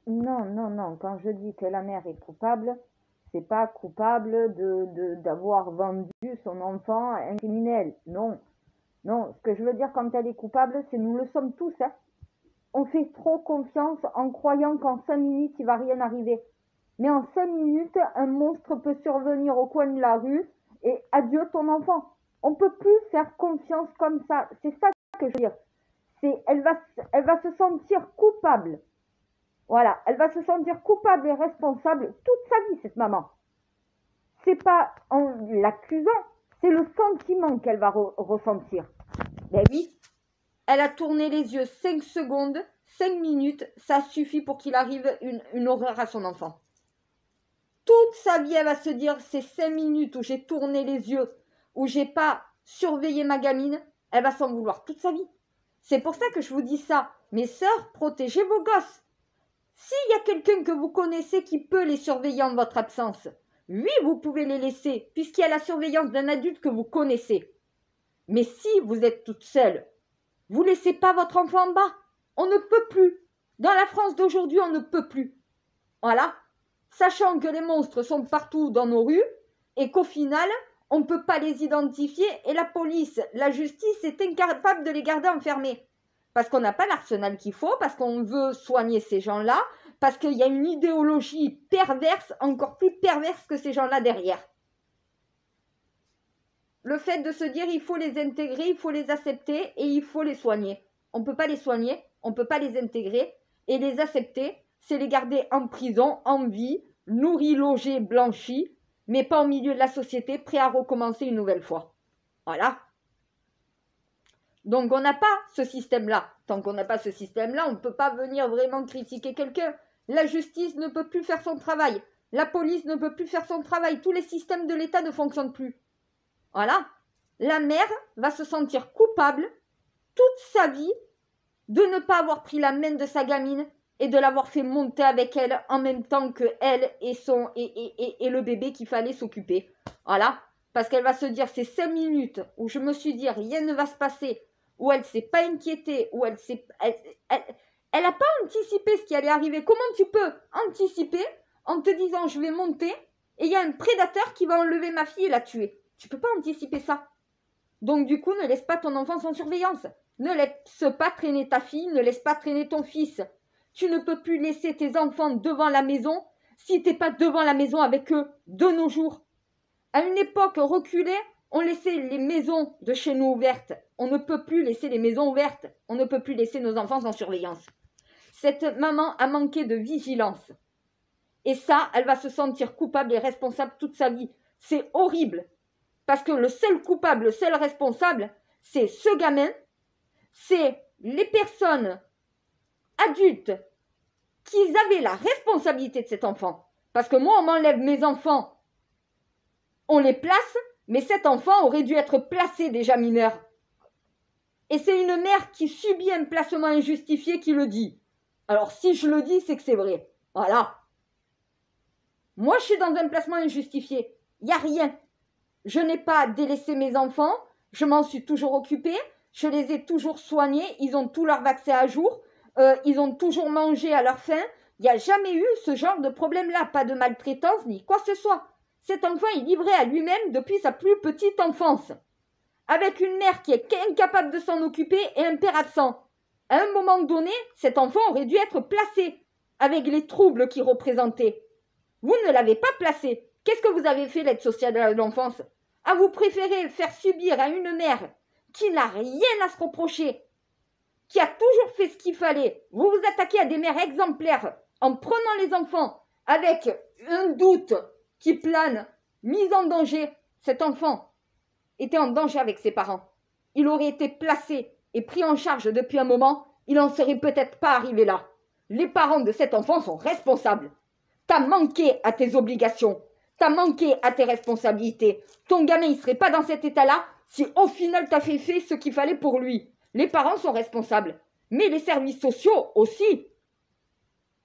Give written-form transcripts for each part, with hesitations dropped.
Non, non, non. Quand je dis que la mère est coupable, c'est pas coupable d'avoir vendu son enfant à un criminel. Non, non. Ce que je veux dire quand elle est coupable, c'est nous le sommes tous, hein. On fait trop confiance en croyant qu'en 5 minutes, il va rien arriver. Mais en 5 minutes, un monstre peut survenir au coin de la rue et adieu ton enfant. On ne peut plus faire confiance comme ça. C'est ça que je veux dire. Elle va se sentir coupable. Voilà, elle va se sentir coupable et responsable toute sa vie, cette maman. C'est pas en l'accusant, c'est le sentiment qu'elle va ressentir. Ben oui, elle a tourné les yeux 5 secondes, 5 minutes, ça suffit pour qu'il arrive une horreur à son enfant. Toute sa vie, elle va se dire, ces 5 minutes où j'ai tourné les yeux, où j'ai pas surveillé ma gamine, elle va s'en vouloir toute sa vie. C'est pour ça que je vous dis ça. Mes sœurs, protégez vos gosses. S'il y a quelqu'un que vous connaissez qui peut les surveiller en votre absence, oui, vous pouvez les laisser, puisqu'il y a la surveillance d'un adulte que vous connaissez. Mais si vous êtes toute seule, vous ne laissez pas votre enfant en bas. On ne peut plus. Dans la France d'aujourd'hui, on ne peut plus. Voilà. Sachant que les monstres sont partout dans nos rues et qu'au final, on ne peut pas les identifier et la police, la justice est incapable de les garder enfermés. Parce qu'on n'a pas l'arsenal qu'il faut, parce qu'on veut soigner ces gens-là, parce qu'il y a une idéologie perverse, encore plus perverse que ces gens-là derrière. Le fait de se dire il faut les intégrer, il faut les accepter et il faut les soigner. On ne peut pas les soigner, on ne peut pas les intégrer et les accepter, c'est les garder en prison, en vie, nourris, logés, blanchis, mais pas au milieu de la société, prêts à recommencer une nouvelle fois. Voilà. Donc on n'a pas ce système-là. Tant qu'on n'a pas ce système-là, on ne peut pas venir vraiment critiquer quelqu'un. La justice ne peut plus faire son travail. La police ne peut plus faire son travail. Tous les systèmes de l'État ne fonctionnent plus. Voilà. La mère va se sentir coupable toute sa vie de ne pas avoir pris la main de sa gamine et de l'avoir fait monter avec elle en même temps que elle et le bébé qu'il fallait s'occuper. Voilà. Parce qu'elle va se dire ces 5 minutes où je me suis dit rien ne va se passer, où elle ne s'est pas inquiétée, où elle n'a pas anticipé ce qui allait arriver. Comment tu peux anticiper en te disant je vais monter et il y a un prédateur qui va enlever ma fille et la tuer? Tu ne peux pas anticiper ça. Donc du coup, ne laisse pas ton enfant sans surveillance. Ne laisse pas traîner ta fille, ne laisse pas traîner ton fils. Tu ne peux plus laisser tes enfants devant la maison si tu n'es pas devant la maison avec eux de nos jours. À une époque reculée, on laissait les maisons de chez nous ouvertes. On ne peut plus laisser les maisons ouvertes. On ne peut plus laisser nos enfants sans surveillance. Cette maman a manqué de vigilance. Et ça, elle va se sentir coupable et responsable toute sa vie. C'est horrible. Parce que le seul coupable, le seul responsable, c'est ce gamin, c'est les personnes adultes qui avaient la responsabilité de cet enfant. Parce que moi, on m'enlève mes enfants, on les place, mais cet enfant aurait dû être placé déjà mineur. Et c'est une mère qui subit un placement injustifié qui le dit. Alors si je le dis, c'est que c'est vrai. Voilà. Moi, je suis dans un placement injustifié. Il n'y a rien. Je n'ai pas délaissé mes enfants, je m'en suis toujours occupée, je les ai toujours soignés, ils ont tout leur vaccin à jour, ils ont toujours mangé à leur faim. Il n'y a jamais eu ce genre de problème-là, pas de maltraitance ni quoi que ce soit. Cet enfant est livré à lui-même depuis sa plus petite enfance, avec une mère qui est incapable de s'en occuper et un père absent. À un moment donné, cet enfant aurait dû être placé, avec les troubles qu'il représentait. Vous ne l'avez pas placé. Qu'est-ce que vous avez fait, l'aide sociale de l'enfance? Ah, vous préférez faire subir à une mère qui n'a rien à se reprocher, qui a toujours fait ce qu'il fallait. Vous vous attaquez à des mères exemplaires en prenant les enfants avec un doute qui plane, mise en danger. Cet enfant était en danger avec ses parents. Il aurait été placé et pris en charge depuis un moment. Il n'en serait peut-être pas arrivé là. Les parents de cet enfant sont responsables. T'as manqué à tes obligations. T'as manqué à tes responsabilités. Ton gamin, il serait pas dans cet état-là si au final t'as fait ce qu'il fallait pour lui. Les parents sont responsables. Mais les services sociaux aussi.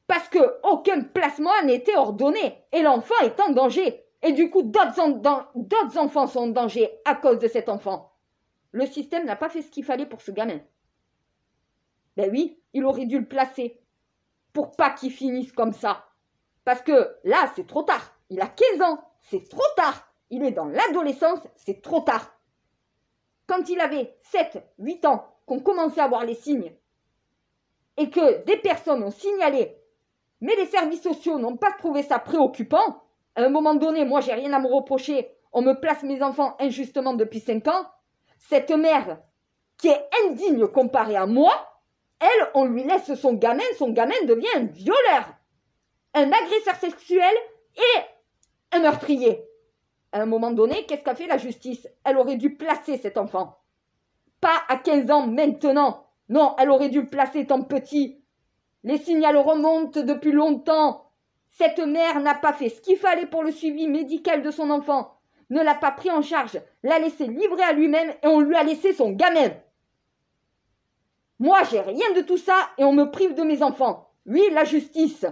Parce que aucun placement n'a été ordonné. Et l'enfant est en danger. Et du coup, d'autres enfants sont en danger à cause de cet enfant. Le système n'a pas fait ce qu'il fallait pour ce gamin. Ben oui, il aurait dû le placer. pour pas qu'il finisse comme ça. Parce que là, c'est trop tard. Il a 15 ans, c'est trop tard. Il est dans l'adolescence, c'est trop tard. Quand il avait 7, 8 ans, qu'on commençait à voir les signes, et que des personnes ont signalé, mais les services sociaux n'ont pas trouvé ça préoccupant, à un moment donné, moi, j'ai rien à me reprocher, on me place mes enfants injustement depuis 5 ans, cette mère, qui est indigne comparée à moi, elle, on lui laisse son gamin devient un violeur, un agresseur sexuel et un meurtrier. À un moment donné, qu'est-ce qu'a fait la justice? Elle aurait dû placer cet enfant. Pas à 15 ans maintenant. Non, elle aurait dû le placer étant petit. Les signaux remontent depuis longtemps. Cette mère n'a pas fait ce qu'il fallait pour le suivi médical de son enfant. Ne l'a pas pris en charge, l'a laissé livrer à lui-même et on lui a laissé son gamin. Moi, j'ai rien de tout ça et on me prive de mes enfants. Oui, la justice,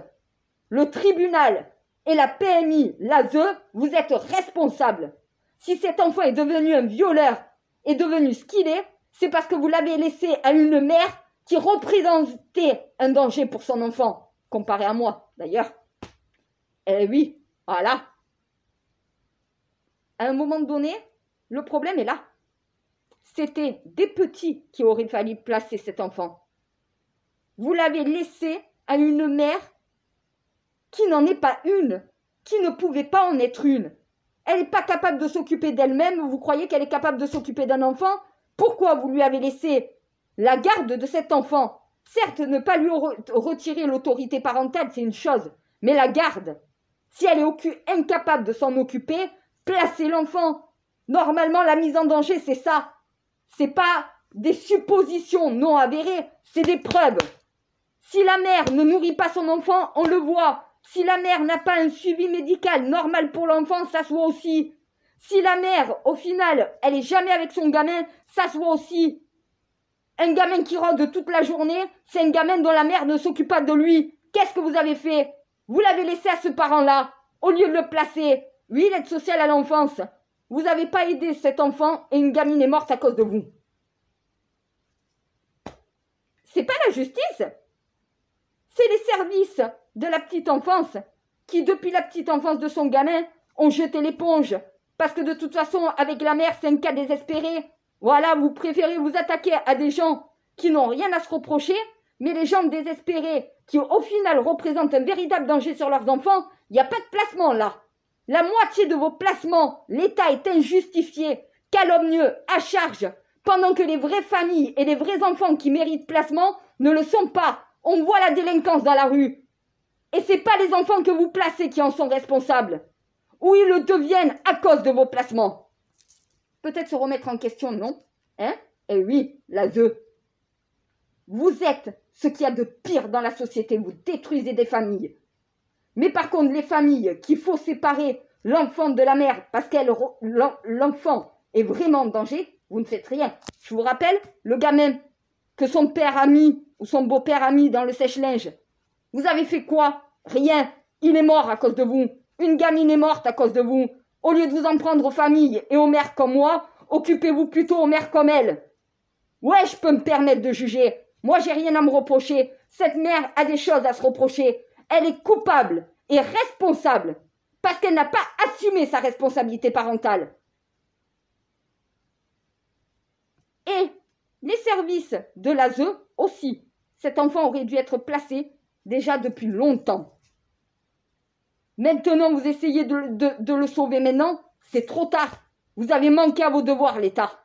le tribunal et la PMI, l'ASE, vous êtes responsables. Si cet enfant est devenu un violeur, est devenu ce qu'il est, c'est parce que vous l'avez laissé à une mère qui représentait un danger pour son enfant, comparé à moi, d'ailleurs. Eh oui, voilà. À un moment donné, le problème est là. C'était des petits qui auraient fallu placer cet enfant. Vous l'avez laissé à une mère qui n'en est pas une, qui ne pouvait pas en être une. Elle n'est pas capable de s'occuper d'elle-même, vous croyez qu'elle est capable de s'occuper d'un enfant? Pourquoi vous lui avez laissé la garde de cet enfant? Certes, ne pas lui retirer l'autorité parentale, c'est une chose, mais la garde, si elle est incapable de s'en occuper, placez l'enfant. Normalement, la mise en danger, c'est ça. C'est pas des suppositions non avérées, c'est des preuves. Si la mère ne nourrit pas son enfant, on le voit. Si la mère n'a pas un suivi médical normal pour l'enfant, ça se voit aussi. Si la mère, au final, elle est jamais avec son gamin, ça se voit aussi. Un gamin qui rôde toute la journée, c'est un gamin dont la mère ne s'occupe pas de lui. Qu'est-ce que vous avez fait? Vous l'avez laissé à ce parent-là, au lieu de le placer. Oui, l'aide sociale à l'enfance. Vous n'avez pas aidé cet enfant et une gamine est morte à cause de vous. C'est pas la justice. C'est les services de la petite enfance qui, depuis la petite enfance de son gamin, ont jeté l'éponge. Parce que de toute façon, avec la mère, c'est un cas désespéré. Voilà, vous préférez vous attaquer à des gens qui n'ont rien à se reprocher, mais les gens désespérés, qui au final représentent un véritable danger sur leurs enfants, il n'y a pas de placement là. La moitié de vos placements, l'État est injustifié, calomnieux, à charge, pendant que les vraies familles et les vrais enfants qui méritent placement ne le sont pas. On voit la délinquance dans la rue. Et c'est pas les enfants que vous placez qui en sont responsables. Ou ils le deviennent à cause de vos placements. Peut-être se remettre en question, non? Hein? Eh oui, l'ASE. Vous êtes ce qu'il y a de pire dans la société. Vous détruisez des familles. Mais par contre, les familles qu'il faut séparer l'enfant de la mère parce que l'enfant est vraiment en danger, vous ne faites rien. Je vous rappelle, le gamin que son père a mis ou son beau-père a mis dans le sèche-linge. Vous avez fait quoi? Rien. Il est mort à cause de vous. Une gamine est morte à cause de vous. Au lieu de vous en prendre aux familles et aux mères comme moi, occupez-vous plutôt aux mères comme elle. Ouais, je peux me permettre de juger. Moi, j'ai rien à me reprocher. Cette mère a des choses à se reprocher. Elle est coupable et responsable parce qu'elle n'a pas assumé sa responsabilité parentale. Et les services de l'ASE aussi. Cet enfant aurait dû être placé déjà depuis longtemps. Maintenant, vous essayez de le sauver maintenant, c'est trop tard. Vous avez manqué à vos devoirs, l'État.